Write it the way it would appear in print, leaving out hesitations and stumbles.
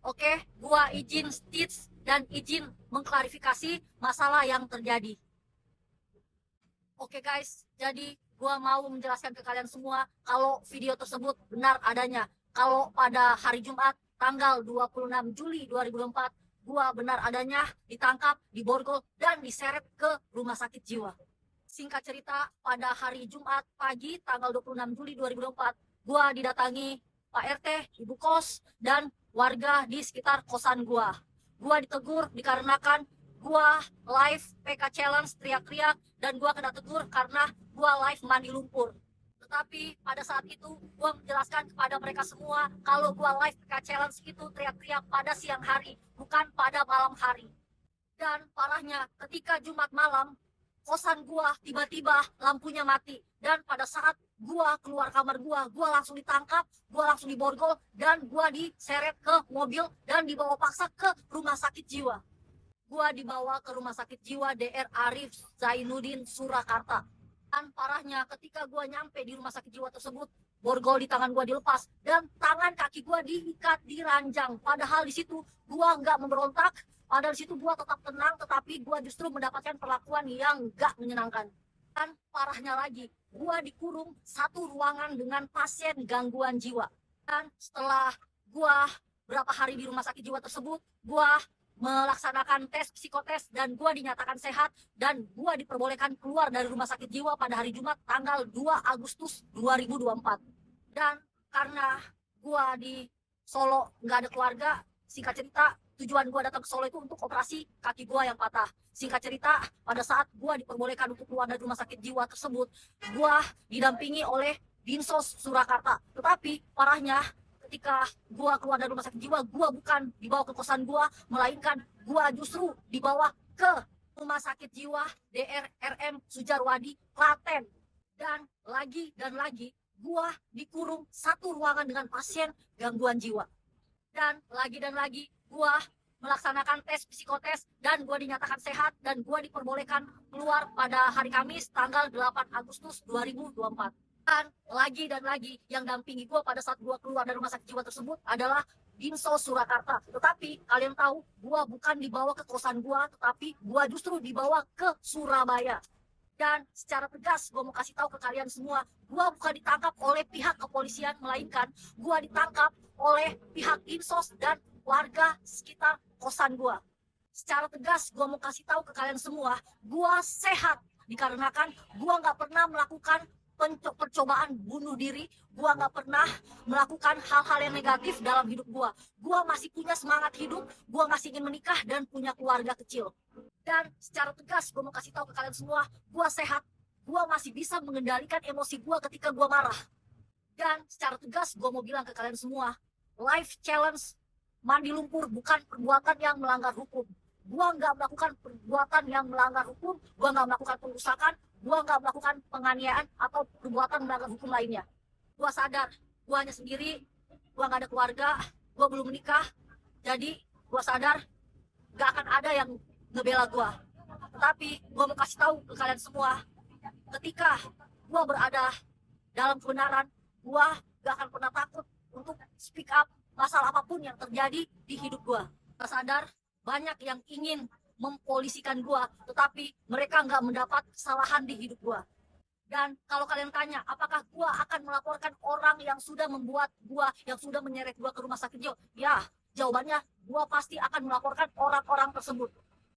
Oke, gua izin speech dan izin mengklarifikasi masalah yang terjadi. Oke guys, jadi gua mau menjelaskan ke kalian semua kalau video tersebut benar adanya. Kalau pada hari Jumat tanggal 26 Juli 2024, gua benar adanya ditangkap, diborgol, dan diseret ke rumah sakit jiwa. Singkat cerita, pada hari Jumat pagi tanggal 26 Juli 2024, gua didatangi Pak RT, Ibu Kos, dan warga di sekitar kosan gua. Gua ditegur dikarenakan gua live PK Challenge teriak-teriak, dan gua kena tegur karena gua live mandi lumpur. Tetapi pada saat itu gua menjelaskan kepada mereka semua kalau gua live PK Challenge itu teriak-teriak pada siang hari, bukan pada malam hari. Dan parahnya ketika Jumat malam, kosan gua tiba-tiba lampunya mati, dan pada saat gua keluar kamar gua langsung ditangkap, gua langsung diborgol, dan gua diseret ke mobil dan dibawa paksa ke rumah sakit jiwa. Gua dibawa ke rumah sakit jiwa DR Arif Zainuddin Surakarta. Dan parahnya ketika gua nyampe di rumah sakit jiwa tersebut, borgol di tangan gua dilepas dan tangan kaki gua diikat di ranjang. Padahal di situ gua nggak memberontak, padahal di situ gua tetap tenang, tetapi gua justru mendapatkan perlakuan yang nggak menyenangkan. Dan parahnya lagi, gua dikurung satu ruangan dengan pasien gangguan jiwa. Dan setelah gua berapa hari di rumah sakit jiwa tersebut, gua melaksanakan tes psikotes dan gua dinyatakan sehat, dan gua diperbolehkan keluar dari rumah sakit jiwa pada hari Jumat tanggal 2 Agustus 2024. Dan karena gua di Solo nggak ada keluarga, singkat cerita tujuan gua datang ke Solo itu untuk operasi kaki gua yang patah. Singkat cerita, pada saat gua diperbolehkan untuk keluar dari rumah sakit jiwa tersebut, gua didampingi oleh Dinsos Surakarta. Tetapi parahnya, ketika gua keluar dari rumah sakit jiwa, gua bukan dibawa ke kosan gua, melainkan gua justru dibawa ke rumah sakit jiwa DR RM Sujarwadi, Klaten. Dan lagi, gua dikurung satu ruangan dengan pasien gangguan jiwa. Dan lagi, gua melaksanakan tes psikotes dan gua dinyatakan sehat, dan gua diperbolehkan keluar pada hari Kamis tanggal 8 Agustus 2024. Dan lagi yang dampingi gue pada saat gue keluar dari rumah sakit jiwa tersebut adalah Dinsos Surakarta. Tetapi kalian tahu, gue bukan dibawa ke kosan gue, tetapi gue justru dibawa ke Surabaya. Dan secara tegas gue mau kasih tahu ke kalian semua, gue bukan ditangkap oleh pihak kepolisian, melainkan gue ditangkap oleh pihak Dinsos dan warga sekitar kosan gue. Secara tegas gue mau kasih tahu ke kalian semua, gue sehat dikarenakan gue nggak pernah melakukan percobaan bunuh diri. Gua nggak pernah melakukan hal-hal yang negatif dalam hidup gua masih punya semangat hidup, gua masih ingin menikah dan punya keluarga kecil. Dan secara tegas gua mau kasih tahu ke kalian semua, gua sehat, gua masih bisa mengendalikan emosi gua ketika gua marah. Dan secara tegas gua mau bilang ke kalian semua, life challenge mandi lumpur bukan perbuatan yang melanggar hukum. Gua nggak melakukan perbuatan yang melanggar hukum, gua nggak melakukan perusakan, gua nggak melakukan penganiayaan atau perbuatan melanggar hukum lainnya. Gua sadar gua hanya sendiri, gua nggak ada keluarga, gua belum menikah, jadi gua sadar gak akan ada yang ngebela gua. Tetapi gua mau kasih tahu ke kalian semua, ketika gua berada dalam kebenaran, gua gak akan pernah takut untuk speak up masalah apapun yang terjadi di hidup gua. Gua sadar banyak yang ingin mempolisikan gua, tetapi mereka nggak mendapat kesalahan di hidup gua. Dan kalau kalian tanya, apakah gua akan melaporkan orang yang sudah membuat gua, yang sudah menyeret gua ke rumah sakit jiwa? Ya, jawabannya gua pasti akan melaporkan orang-orang tersebut.